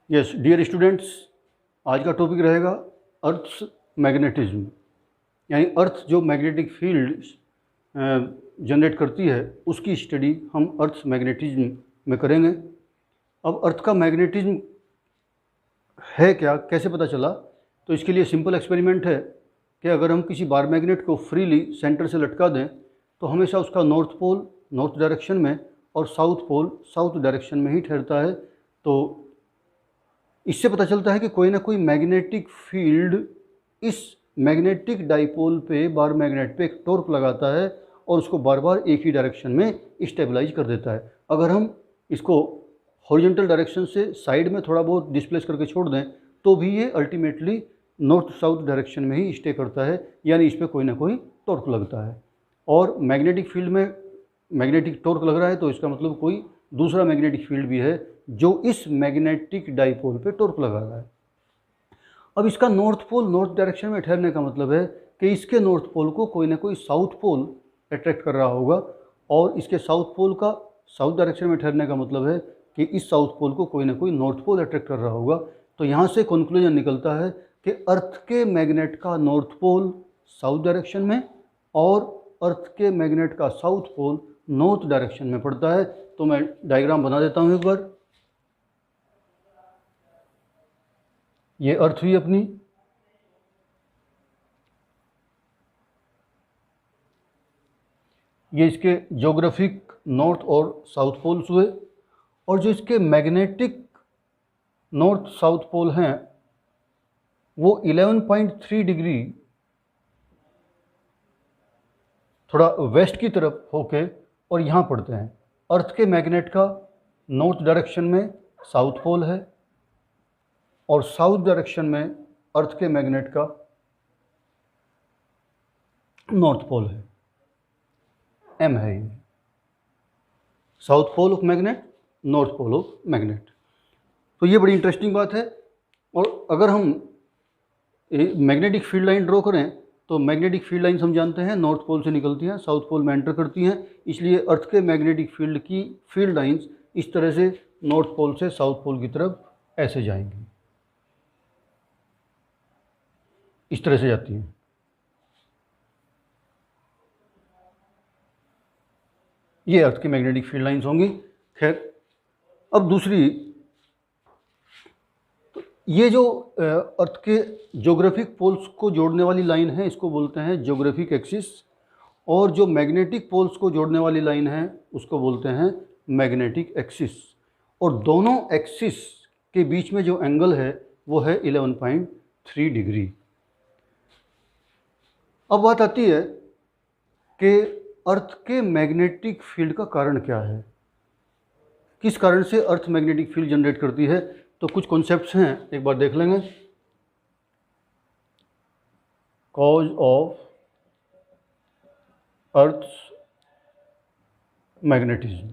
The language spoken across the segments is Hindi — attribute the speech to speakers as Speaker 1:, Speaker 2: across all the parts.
Speaker 1: यस डियर स्टूडेंट्स, आज का टॉपिक रहेगा अर्थ्स मैग्नेटिज्म, यानी अर्थ जो मैग्नेटिक फील्ड जनरेट करती है उसकी स्टडी हम अर्थ्स मैग्नेटिज्म में करेंगे। अब अर्थ का मैग्नेटिज्म है क्या, कैसे पता चला? तो इसके लिए सिंपल एक्सपेरिमेंट है कि अगर हम किसी बार मैग्नेट को फ्रीली सेंटर से लटका दें तो हमेशा उसका नॉर्थ पोल नॉर्थ डायरेक्शन में और साउथ पोल साउथ डायरेक्शन में ही ठहरता है। तो इससे पता चलता है कि कोई ना कोई मैग्नेटिक फील्ड इस मैग्नेटिक डाइपोल पे बार मैग्नेट पे एक टॉर्क लगाता है और उसको बार बार एक ही डायरेक्शन में स्टेबलाइज कर देता है। अगर हम इसको हॉरिजॉन्टल डायरेक्शन से साइड में थोड़ा बहुत डिस्प्लेस करके छोड़ दें तो भी ये अल्टीमेटली नॉर्थ साउथ डायरेक्शन में ही स्टे करता है, यानी इस पर कोई ना कोई टॉर्क लगता है। और मैग्नेटिक फील्ड में मैग्नेटिक टॉर्क लग रहा है तो इसका मतलब कोई दूसरा मैग्नेटिक फील्ड भी है जो इस मैग्नेटिक डाइपोल पे टॉर्क लगा रहा है। अब इसका नॉर्थ पोल नॉर्थ डायरेक्शन में ठहरने का मतलब है कि इसके नॉर्थ पोल को कोई ना कोई साउथ पोल अट्रैक्ट कर रहा होगा, और इसके साउथ पोल का साउथ डायरेक्शन में ठहरने का मतलब है कि इस साउथ पोल को कोई ना कोई नॉर्थ पोल अट्रैक्ट कर रहा होगा। तो यहाँ से कंक्लूजन निकलता है कि अर्थ के मैग्नेट का नॉर्थ पोल साउथ डायरेक्शन में और अर्थ के मैग्नेट का साउथ पोल नॉर्थ डायरेक्शन में पड़ता है। तो मैं डायग्राम बना देता हूँ एक बार। ये अर्थ हुई अपनी, ये इसके ज्योग्राफिक नॉर्थ और साउथ पोल्स हुए, और जो इसके मैग्नेटिक नॉर्थ साउथ पोल हैं वो 11.3 डिग्री थोड़ा वेस्ट की तरफ होके और यहाँ पड़ते हैं। अर्थ के मैग्नेट का नॉर्थ डायरेक्शन में साउथ पोल है और साउथ डायरेक्शन में अर्थ के मैग्नेट का नॉर्थ पोल है, एम है ये, south pole of magnet north pole of magnet. तो ये बड़ी इंटरेस्टिंग बात है। और अगर हम मैग्नेटिक फील्ड लाइन ड्रॉ करें तो मैग्नेटिक फील्ड लाइन हम जानते हैं नॉर्थ पोल से निकलती हैं, साउथ पोल में एंटर करती हैं, इसलिए अर्थ के मैग्नेटिक फील्ड की फील्ड लाइंस इस तरह से नॉर्थ पोल से साउथ पोल की तरफ ऐसे जाएंगी, इस तरह से जाती हैं। ये अर्थ की मैग्नेटिक फील्ड लाइंस होंगी। खैर, अब दूसरी, ये जो अर्थ के ज्योग्राफिक पोल्स को जोड़ने वाली लाइन है इसको बोलते हैं ज्योग्राफिक एक्सिस, और जो मैग्नेटिक पोल्स को जोड़ने वाली लाइन है उसको बोलते हैं मैग्नेटिक एक्सिस। और दोनों एक्सिस के बीच में जो एंगल है वो है 11.3 डिग्री। अब बात आती है कि अर्थ के मैग्नेटिक फील्ड का कारण क्या है, किस कारण से अर्थ मैग्नेटिक फील्ड जनरेट करती है। तो कुछ कॉन्सेप्ट्स हैं, एक बार देख लेंगे। कॉज ऑफ अर्थ मैग्नेटिज्म,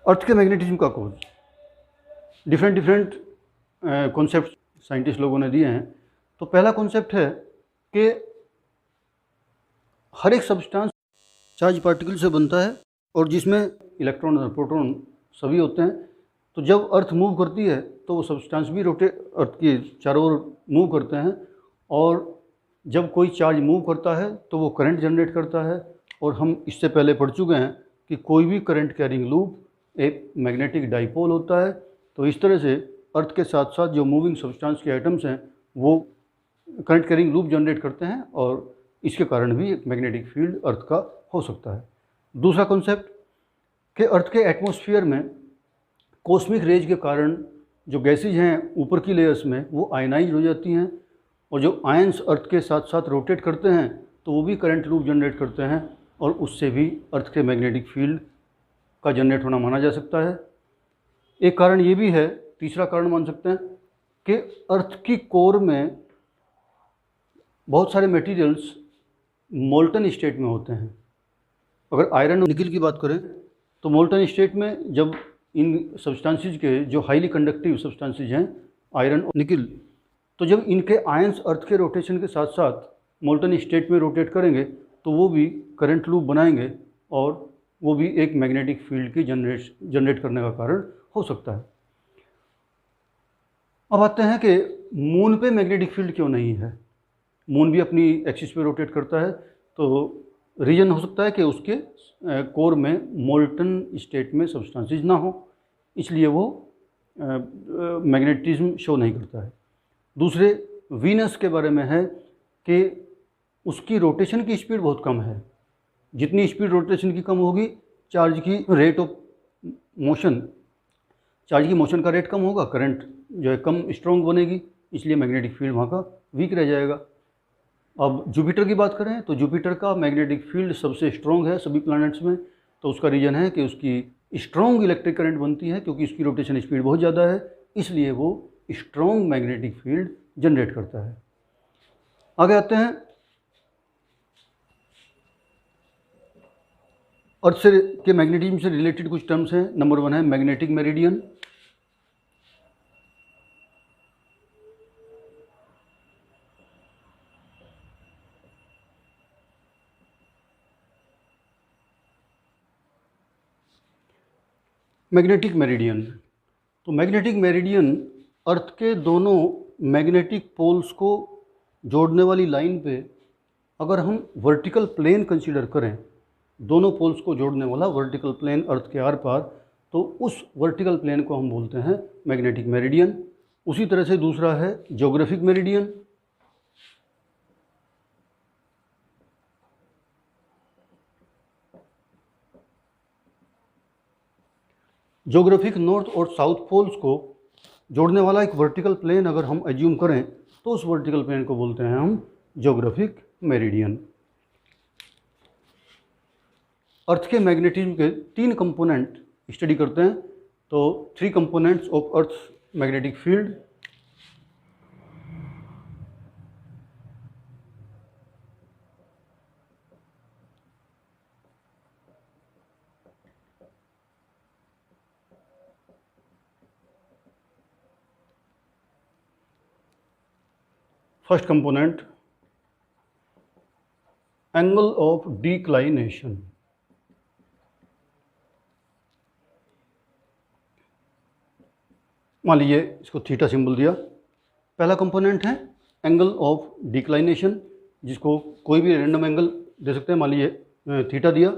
Speaker 1: अर्थ के मैग्नेटिज्म का कॉज, डिफरेंट कॉन्सेप्ट साइंटिस्ट लोगों ने दिए हैं। तो पहला कॉन्सेप्ट है कि हर एक सब्सटेंस चार्ज पार्टिकल से बनता है और जिसमें इलेक्ट्रॉन और प्रोटॉन सभी होते हैं। तो जब अर्थ मूव करती है तो वो सब्सटेंस भी अर्थ के चारों ओर मूव करते हैं, और जब कोई चार्ज मूव करता है तो वो करंट जनरेट करता है। और हम इससे पहले पढ़ चुके हैं कि कोई भी करंट कैरिंग लूप एक मैग्नेटिक डाइपोल होता है। तो इस तरह से अर्थ के साथ साथ जो मूविंग सब्सटेंस के एटम्स हैं वो करंट कैरिंग लूप जनरेट करते हैं, और इसके कारण भी एक मैग्नेटिक फील्ड अर्थ का हो सकता है। दूसरा कॉन्सेप्ट कि अर्थ के एटमॉस्फेयर में कॉस्मिक रेज के कारण जो गैसेज हैं ऊपर की लेयर्स में वो आयनाइज हो जाती हैं, और जो आयंस अर्थ के साथ साथ रोटेट करते हैं तो वो भी करंट लूप जनरेट करते हैं, और उससे भी अर्थ के मैग्नेटिक फील्ड का जनरेट होना माना जा सकता है। एक कारण ये भी है, तीसरा कारण मान सकते हैं कि अर्थ की कोर में बहुत सारे मटेरियल्स मोल्टन स्टेट में होते हैं। अगर आयरन और निकिल की बात करें तो मोल्टन स्टेट में जब इन सब्सटेंसेस के जो हाईली कंडक्टिव सब्सटेंसेस हैं आयरन और निकिल, तो जब इनके आयंस अर्थ के रोटेशन के साथ साथ मोल्टन स्टेट में रोटेट करेंगे तो वो भी करंट लूप बनाएंगे, और वो भी एक मैग्नेटिक फील्ड की जनरेट करने का कारण हो सकता है। अब आते हैं कि मून पे मैग्नेटिक फील्ड क्यों नहीं है। मून भी अपनी एक्सिस पे रोटेट करता है, तो रीज़न हो सकता है कि उसके कोर में मोल्टन स्टेट में सब्सटेंसेस ना हो, इसलिए वो मैग्नेटिज्म शो नहीं करता है। दूसरे, वीनस के बारे में है कि उसकी रोटेशन की स्पीड बहुत कम है। जितनी स्पीड रोटेशन की कम होगी, चार्ज की रेट ऑफ मोशन, चार्ज की मोशन का रेट कम होगा, करंट जो है कम स्ट्रॉन्ग बनेगी, इसलिए मैग्नेटिक फील्ड वहाँ का वीक रह जाएगा। अब जुपिटर की बात करें तो जुपिटर का मैग्नेटिक फील्ड सबसे स्ट्रॉन्ग है सभी प्लैनेट्स में, तो उसका रीज़न है कि उसकी स्ट्रॉन्ग इलेक्ट्रिक करंट बनती है, क्योंकि उसकी रोटेशन स्पीड बहुत ज़्यादा है, इसलिए वो स्ट्रॉन्ग मैग्नेटिक फील्ड जनरेट करता है। आगे आते हैं, अर्थ से के मैग्नेटिज्म से रिलेटेड कुछ टर्म्स हैं। नंबर 1 है मैग्नेटिक मेरिडियन। मैग्नेटिक मेरिडियन, तो मैग्नेटिक मेरिडियन अर्थ के दोनों मैग्नेटिक पोल्स को जोड़ने वाली लाइन पे अगर हम वर्टिकल प्लेन कंसीडर करें, दोनों पोल्स को जोड़ने वाला वर्टिकल प्लेन अर्थ के आर पार, तो उस वर्टिकल प्लेन को हम बोलते हैं मैग्नेटिक मेरिडियन। उसी तरह से दूसरा है ज्योग्राफिक मेरिडियन। ज्योग्राफिक नॉर्थ और साउथ पोल्स को जोड़ने वाला एक वर्टिकल प्लेन अगर हम एज्यूम करें, तो उस वर्टिकल प्लेन को बोलते हैं हम ज्योग्राफिक मेरिडियन। अर्थ के मैग्नेटिज्म के 3 कंपोनेंट स्टडी करते हैं, तो 3 components of earth magnetic field. First component, angle of declination. मान लीजिए इसको थीटा सिंबल दिया। पहला कंपोनेंट है एंगल ऑफ डिक्लाइनेशन, जिसको कोई भी रैंडम एंगल दे सकते हैं, मान लीजिए थीटा दिया।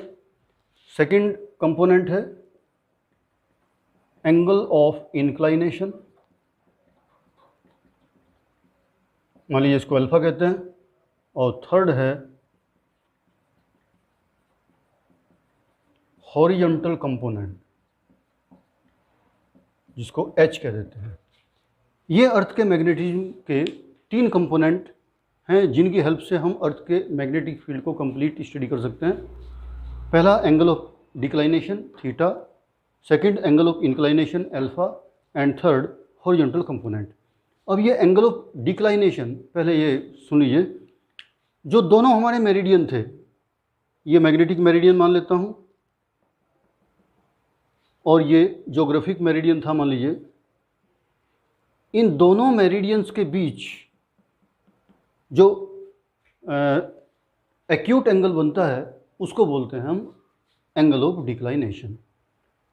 Speaker 1: सेकंड कंपोनेंट है एंगल ऑफ इंक्लाइनेशन, मान लीजिए इसको अल्फा कहते हैं। और थर्ड है हॉरिजॉन्टल कंपोनेंट, जिसको एच कह देते हैं। ये अर्थ के मैग्नेटिज्म के 3 कंपोनेंट हैं, जिनकी हेल्प से हम अर्थ के मैग्नेटिक फील्ड को कंप्लीट स्टडी कर सकते हैं। पहला angle of declination theta, second angle of inclination alpha, and third horizontal component. अब ये एंगल ऑफ डिक्लाइनेशन, पहले ये सुन लीजिए, जो दोनों हमारे मेरिडियन थे, ये मैग्नेटिक मेरिडियन मान लेता हूँ और ये ज्योग्राफिक मेरिडियन था मान लीजिए। इन दोनों मेरिडियंस के बीच जो एक्यूट एंगल बनता है, उसको बोलते हैं हम एंगल ऑफ डिक्लाइनेशन।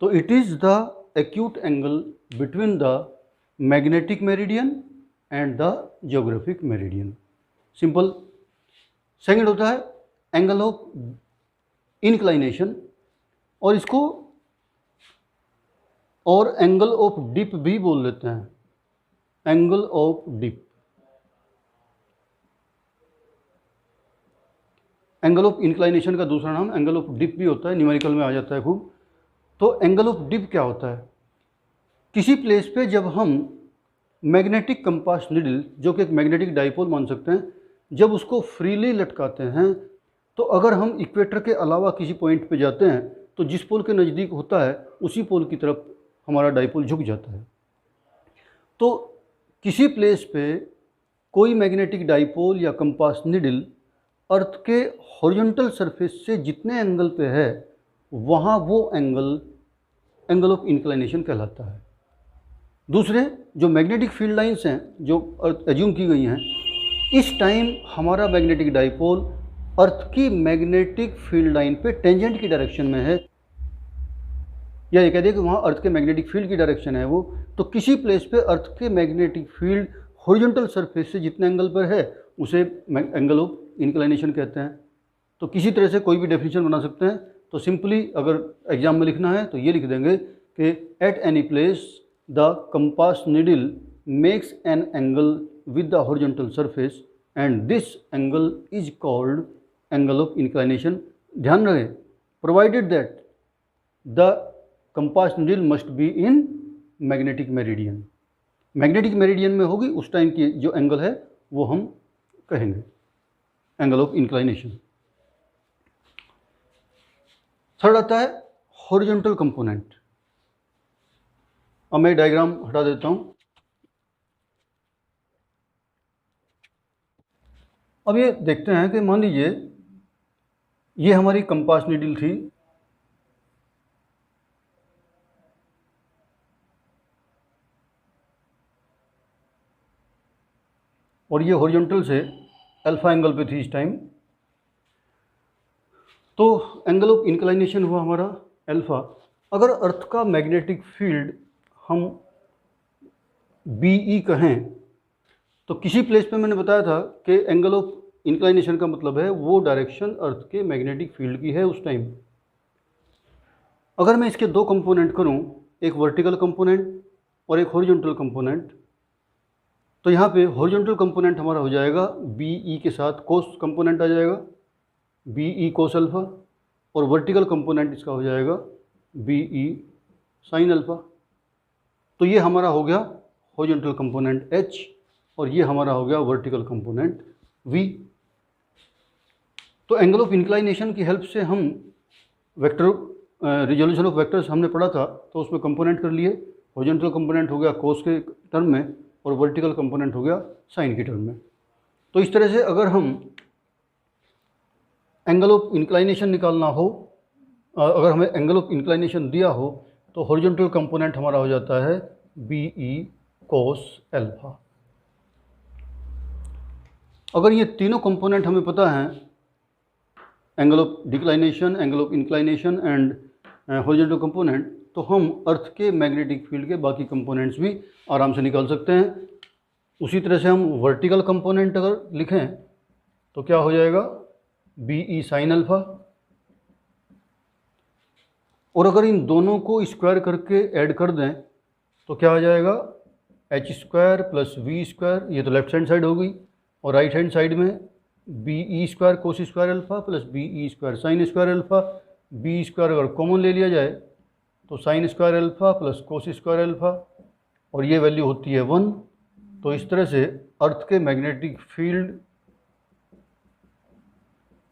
Speaker 1: तो it is the acute angle between the magnetic meridian and the geographic meridian, simple. Second होता है एंगल ऑफ इंक्लाइनेशन, और इसको और एंगल ऑफ डिप भी बोल लेते हैं, angle of dip. Angle of inclination का दूसरा नाम एंगल ऑफ डिप भी होता है, न्यूमेरिकल में आ जाता है खूब। तो एंगल ऑफ डिप क्या होता है? किसी प्लेस पे जब हम मैग्नेटिक कंपास नीडल, जो कि एक मैग्नेटिक डाइपोल मान सकते हैं, जब उसको फ्रीली लटकाते हैं, तो अगर हम इक्वेटर के अलावा किसी पॉइंट पे जाते हैं, तो जिस पोल के नज़दीक होता है उसी पोल की तरफ हमारा डाइपोल झुक जाता है। तो किसी प्लेस पे कोई मैग्नेटिक डाइपोल या कंपास नीडल अर्थ के हॉरिजॉन्टल सरफेस से जितने एंगल पे है, वहाँ वो एंगल ऑफ इंक्लाइनेशन कहलाता है। दूसरे जो मैग्नेटिक फील्ड लाइंस हैं जो अर्थ एज्यूम की गई हैं, इस टाइम हमारा मैग्नेटिक डाइपोल अर्थ की मैग्नेटिक फील्ड लाइन पे टेंजेंट की डायरेक्शन में है, या ये कह दिया कि वहाँ अर्थ के मैग्नेटिक फील्ड की डायरेक्शन है वो, तो किसी प्लेस पे अर्थ के मैग्नेटिक फील्ड हॉरिजॉन्टल सरफेस से जितने एंगल पर है उसे एंगल ऑफ इंक्लिनेशन कहते हैं। तो किसी तरह से कोई भी डेफिनेशन बना सकते हैं। तो सिंपली अगर एग्जाम में लिखना है तो ये लिख देंगे कि at any place the compass needle makes an angle with the horizontal surface and this angle is called angle of inclination. ध्यान रहे provided that the compass needle must be in magnetic meridian. Magnetic meridian में होगी उस टाइम की जो एंगल है वो हम कहेंगे एंगल ऑफ इंक्लिनेशन। थर्ड आता है हॉरिजॉन्टल कंपोनेंट। अब मैं डायग्राम हटा देता हूं। अब ये देखते हैं कि मान लीजिए ये हमारी कंपास नीडल थी, और ये हॉरिजॉन्टल से अल्फा एंगल पे थी इस टाइम। तो एंगल ऑफ इंक्लिनेशन हुआ हमारा अल्फा। अगर अर्थ का मैग्नेटिक फील्ड हम BE कहें तो किसी प्लेस पे मैंने बताया था कि एंगल ऑफ इंक्लिनेशन का मतलब है वो डायरेक्शन अर्थ के मैग्नेटिक फील्ड की है उस टाइम। अगर मैं इसके दो कंपोनेंट करूं, एक वर्टिकल कंपोनेंट और एक हॉरिजॉन्टल कंपोनेंट, तो यहाँ पे हॉरिजॉन्टल कंपोनेंट हमारा हो जाएगा BE के साथ कोस कंपोनेंट आ जाएगा BE कोस अल्फा, और वर्टिकल कंपोनेंट इसका हो जाएगा BE साइन अल्फा। तो ये हमारा हो गया हॉरिजॉन्टल कंपोनेंट H और ये हमारा हो गया वर्टिकल कंपोनेंट V। तो एंगल ऑफ इंक्लिनेशन की हेल्प से हम वेक्टर रिजोल्यूशन ऑफ वेक्टर्स हमने पढ़ा था, तो उसमें कंपोनेंट कर लिए। हॉरिजॉन्टल कंपोनेंट हो गया कोस के टर्म में और वर्टिकल कंपोनेंट हो गया साइन के टर्म में। तो इस तरह से अगर हम एंगल ऑफ इंक्लिनेशन निकालना हो, अगर हमें एंगल ऑफ इंक्लिनेशन दिया हो, तो हॉरिजॉन्टल कंपोनेंट हमारा हो जाता है BE कोस अल्फा। अगर ये तीनों कंपोनेंट हमें पता हैं, angle of declination, angle of inclination and horizontal component, तो हम अर्थ के मैग्नेटिक फील्ड के बाकी कंपोनेंट्स भी आराम से निकाल सकते हैं। उसी तरह से हम वर्टिकल कंपोनेंट अगर लिखें तो क्या हो जाएगा BE साइन अल्फा, और अगर इन दोनों को स्क्वायर करके ऐड कर दें तो क्या हो जाएगा H square plus V square. ये तो लेफ्ट हैंड साइड हो गई, और राइट हैंड साइड में BE square cos square alpha plus BE square sine square alpha. B square अगर कॉमन ले लिया जाए तो sine square alpha plus cos square alpha, और ये वैल्यू होती है 1। तो इस तरह से अर्थ के मैग्नेटिक फील्ड,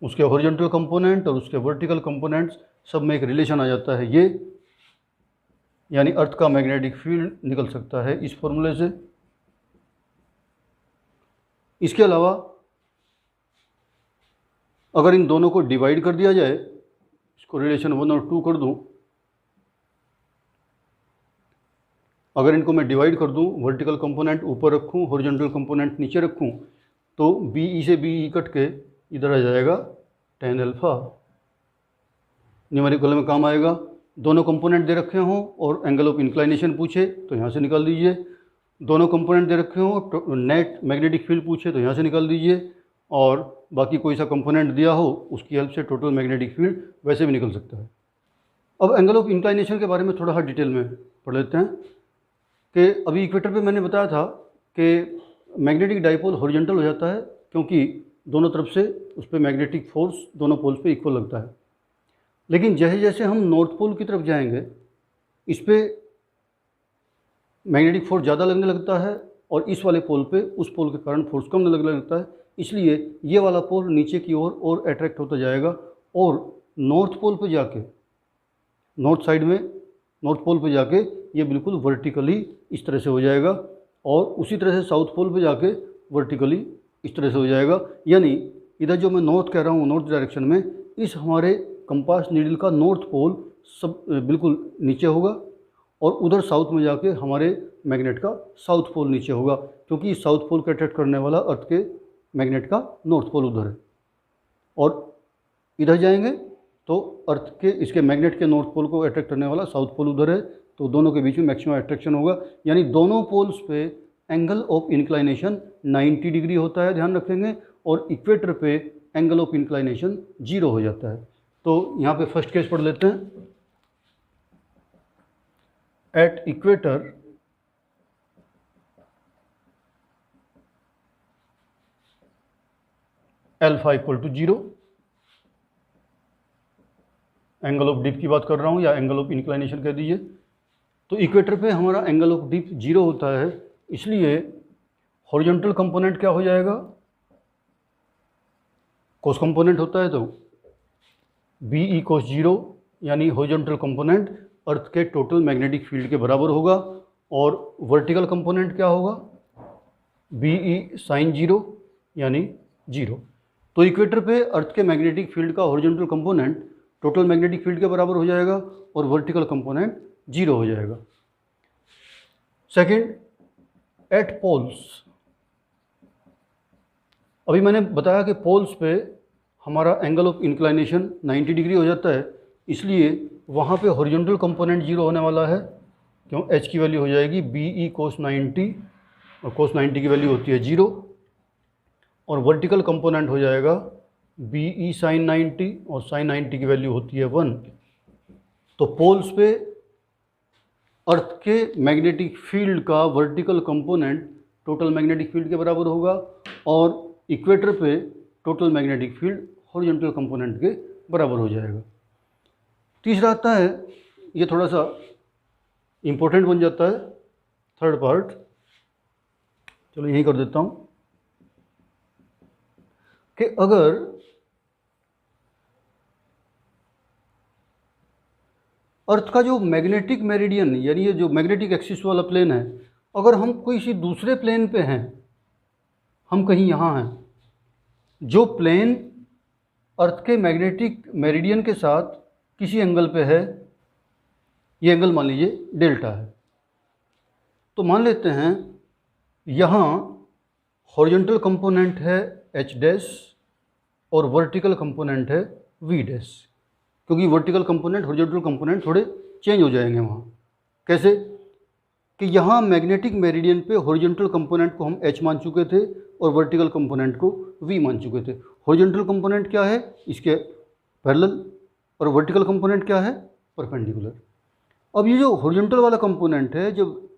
Speaker 1: उसके हॉरिजॉन्टल कंपोनेंट और उसके वर्टिकल कंपोनेंट्स सब में एक रिलेशन आ जाता है ये, यानी अर्थ का मैग्नेटिक फील्ड निकल सकता है इस फॉर्मूले से। इसके अलावा अगर इन दोनों को डिवाइड कर दिया जाए, इसको रिलेशन 1 और 2 कर दूं, अगर इनको मैं डिवाइड कर दूं, वर्टिकल कंपोनेंट ऊपर रखूं, हॉरिजॉन्टल कंपोनेंट नीचे रखूं, तो BE से BE कट के इधर आ जाएगा tan अल्फा। न्यूमेरिकल में काम आएगा। दोनों कंपोनेंट दे रखे हों और एंगल ऑफ इंक्लिनेशन पूछे तो यहाँ से निकाल दीजिए। दोनों कंपोनेंट दे रखे हों, तो नेट मैग्नेटिक फील्ड पूछे तो यहाँ से निकाल दीजिए, और बाकी कोई सा कंपोनेंट दिया हो उसकी हेल्प से टोटल मैग्नेटिक फील्ड वैसे भी निकल सकता है। अब एंगल ऑफ इंक्लिनेशन के बारे में थोड़ा सा डिटेल में पढ़ लेते हैं कि अभी इक्वेटर पे मैंने बताया था कि मैग्नेटिक डाइपोल हॉरिजॉन्टल हो जाता है क्योंकि दोनों तरफ से उस पर मैग्नेटिक फोर्स दोनों पोल्स पे इक्वल लगता है। लेकिन जैसे जैसे हम नॉर्थ पोल की तरफ जाएंगे, इस पर मैग्नेटिक फोर्स ज़्यादा लगने लगता है और इस वाले पोल पे उस पोल के कारण फोर्स कम लगने लगता है। इसलिए ये वाला पोल नीचे की ओर और अट्रैक्ट होता जाएगा, और नॉर्थ पोल पे जाके, नॉर्थ साइड में नॉर्थ पोल पे जाके ये बिल्कुल वर्टिकली इस तरह से हो जाएगा, और उसी तरह से साउथ पोल पे जाके वर्टिकली इस तरह से हो जाएगा। यानी इधर जो मैं नॉर्थ कह रहा हूँ, नॉर्थ डायरेक्शन में, इस हमारे कंपास नीडल का नॉर्थ पोल सब बिल्कुल नीचे होगा, और उधर साउथ में जाके हमारे मैग्नेट का साउथ पोल नीचे होगा, क्योंकि साउथ पोल को अट्रैक्ट करने वाला अर्थ के मैग्नेट का नॉर्थ पोल उधर है। और इधर जाएंगे तो अर्थ के इसके मैग्नेट के नॉर्थ पोल को अट्रैक्ट करने वाला साउथ पोल उधर है, तो दोनों के बीच में मैक्सिमम अट्रैक्शन होगा। यानी दोनों पोल्स पे एंगल ऑफ इंक्लाइनेशन 90 डिग्री होता है, ध्यान रखेंगे, और इक्वेटर पे एंगल ऑफ इंक्लाइनेशन 0 हो जाता है। तो यहाँ पे फर्स्ट केस पढ़ लेते हैं। At equator alpha equal to 0, angle of dip की बात कर रहा हूँ या एंगल ऑफ इंक्लाइनेशन कह दीजिए। तो इक्वेटर पे हमारा एंगल ऑफ डिप 0 होता है, इसलिए हॉरिजॉन्टल कंपोनेंट क्या हो जाएगा, कोस कंपोनेंट होता है तो बी ई कोस 0, यानी हॉरिजॉन्टल कंपोनेंट अर्थ के टोटल मैग्नेटिक फील्ड के बराबर होगा। और वर्टिकल कंपोनेंट क्या होगा, बी ई साइन 0 यानी 0। तो इक्वेटर पे अर्थ के मैग्नेटिक फील्ड का horizontal component total magnetic field के बराबर हो जाएगा और वर्टिकल कंपोनेंट 0 हो जाएगा। सेकंड, एट पोल्स, अभी मैंने बताया कि पोल्स पे हमारा एंगल ऑफ इंक्लाइनेशन 90 डिग्री हो जाता है, इसलिए वहाँ पे हॉरिजॉन्टल कंपोनेंट 0 होने वाला है, क्यों, एच की वैल्यू हो जाएगी बी ई कोस 90, और कोस 90 की वैल्यू होती है 0, और वर्टिकल कंपोनेंट हो जाएगा बी ई साइन 90, और साइन 90 की वैल्यू होती है 1। तो पोल्स पे अर्थ के मैग्नेटिक फील्ड का vertical component total magnetic field के बराबर होगा, और इक्वेटर पे total magnetic field horizontal component के बराबर हो जाएगा। तीसरा आता है, ये थोड़ा सा इम्पोर्टेंट बन जाता है, थर्ड पार्ट, चलो यही कर देता हूँ, कि अगर अर्थ का जो मैग्नेटिक मेरिडियन, यानी ये जो मैग्नेटिक एक्सिस वाला प्लेन है, अगर हम किसी दूसरे प्लेन पे हैं, हम कहीं यहाँ हैं, जो प्लेन अर्थ के मैग्नेटिक मेरिडियन के साथ किसी एंगल पे है, ये एंगल मान लीजिए डेल्टा है, तो मान लेते हैं यहाँ हॉरिजॉन्टल कंपोनेंट है एच डैश और वर्टिकल कंपोनेंट है वी डैश, क्योंकि वर्टिकल कंपोनेंट हॉरिजॉन्टल कंपोनेंट थोड़े चेंज हो जाएंगे वहाँ। कैसे कि यहाँ मैग्नेटिक मेरिडियन पे हॉरिजॉन्टल कंपोनेंट को हम एच मान चुके थे और वर्टिकल कंपोनेंट को वी मान चुके थे। हॉरिजॉन्टल कंपोनेंट क्या है, इसके पैरेलल, और वर्टिकल कंपोनेंट क्या है, परपेंडिकुलर। अब ये जो हॉरिजॉन्टल वाला कंपोनेंट है, जब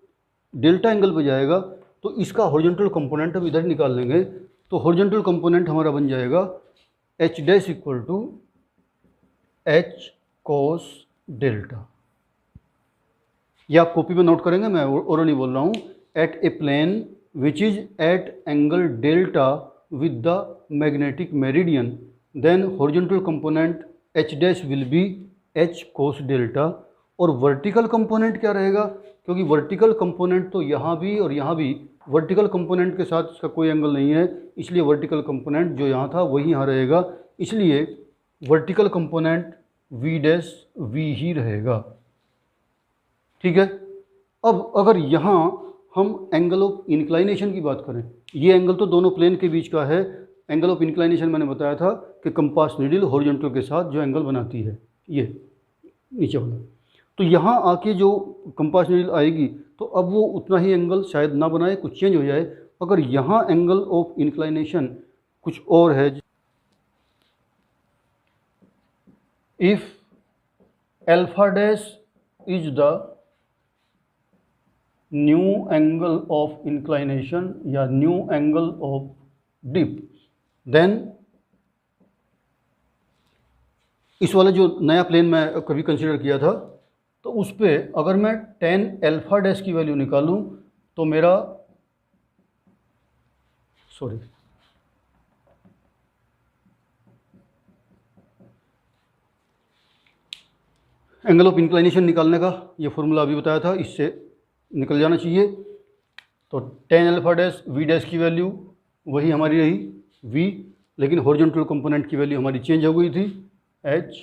Speaker 1: डेल्टा एंगल पे जाएगा तो इसका हॉरिजॉन्टल कंपोनेंट हम इधर निकाल लेंगे, तो हॉरिजॉन्टल कंपोनेंट हमारा बन जाएगा H dash equal to H cos delta. ये आप कॉपी में नोट करेंगे, मैं और नहीं बोल रहा हूँ। At a plane which is at angle delta with the magnetic meridian, then horizontal component H dash will be H cos delta. और वर्टिकल कंपोनेंट क्या रहेगा, क्योंकि वर्टिकल कंपोनेंट तो यहाँ भी और यहाँ भी वर्टिकल कंपोनेंट के साथ इसका कोई एंगल नहीं है, इसलिए वर्टिकल कंपोनेंट जो यहाँ था वही यहाँ रहेगा, इसलिए vertical component v dash v ही रहेगा। ठीक है। अब अगर यहाँ हम एंगल ऑफ इंक्लाइनेशन की बात करें, ये एंगल तो दोनों प्लेन के बीच का है। एंगल ऑफ इंक्लाइनेशन मैंने बताया था कि कंपास नीडल हॉरिजॉन्टल के साथ जो एंगल बनाती है, ये नीचे वाला, तो यहाँ आके जो कंपास नीडल आएगी तो अब वो उतना ही एंगल शायद ना बनाए, कुछ चेंज हो जाए। अगर यहाँ एंगल ऑफ इंक्लाइनेशन कुछ और है, if alpha dash is the new angle of inclination या new angle of dip, then इस वाला जो नया प्लेन मैं कभी कंसीडर किया था, तो उस पर अगर मैं tan अल्फा डैश की वैल्यू निकालूं तो मेरा एंगल ऑफ इंक्लाइनेशन निकालने का ये फॉर्मूला अभी बताया था, इससे निकल जाना चाहिए। तो tan alpha dash v dash की वैल्यू वही हमारी रही v, लेकिन हॉरिजॉन्टल कंपोनेंट की वैल्यू हमारी चेंज हो गई थी h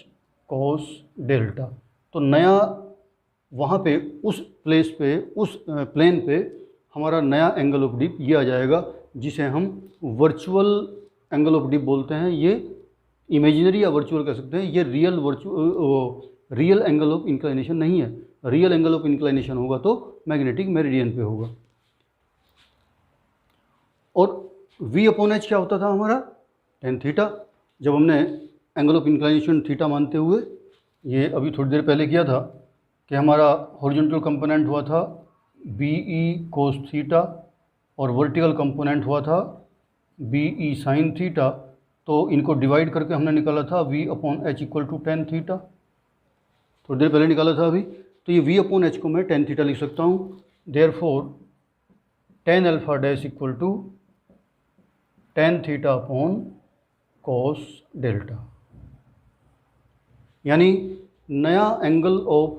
Speaker 1: cos डेल्टा। तो नया वहाँ पे उस प्लेस पे, उस प्लेन पे हमारा नया एंगल ऑफ डिप ये आ जाएगा, जिसे हम वर्चुअल एंगल ऑफ डिप बोलते हैं। ये इमेजिनरी या वर्चुअल कह सकते हैं, ये रियल एंगल ऑफ इंक्लाइनेशन नहीं है। रियल एंगल ऑफ इंक्लाइनेशन होगा तो मैग्नेटिक मेरिडियन पे होगा। और v अपॉन एच क्या होता था हमारा? Tan theta. जब हमने एंगल ऑफ इंक्लाइनेशन थीटा मानते हुए ये अभी थोड़ी देर पहले किया था कि हमारा हॉरिजॉन्टल कंपोनेंट हुआ था बी ई कोस थीटा और वर्टिकल कंपोनेंट हुआ था बी ई साइन थीटा, तो इनको डिवाइड करके हमने निकाला था v upon H equal to tan theta, थोड़ी देर पहले निकाला था अभी। तो ये v अपॉन एच को मैं टेन थीटा लिख सकता हूँ। Therefore tan alpha dash equal to tan theta upon cos delta, यानी नया एंगल ऑफ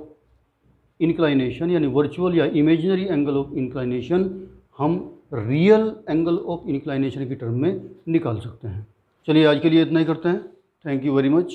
Speaker 1: इंक्लाइनेशन यानी वर्चुअल या इमेजिनरी एंगल ऑफ इंक्लाइनेशन हम रियल एंगल ऑफ इंक्लाइनेशन की टर्म में निकाल सकते हैं। चलिए आज के लिए इतना ही करते हैं। Thank you very much.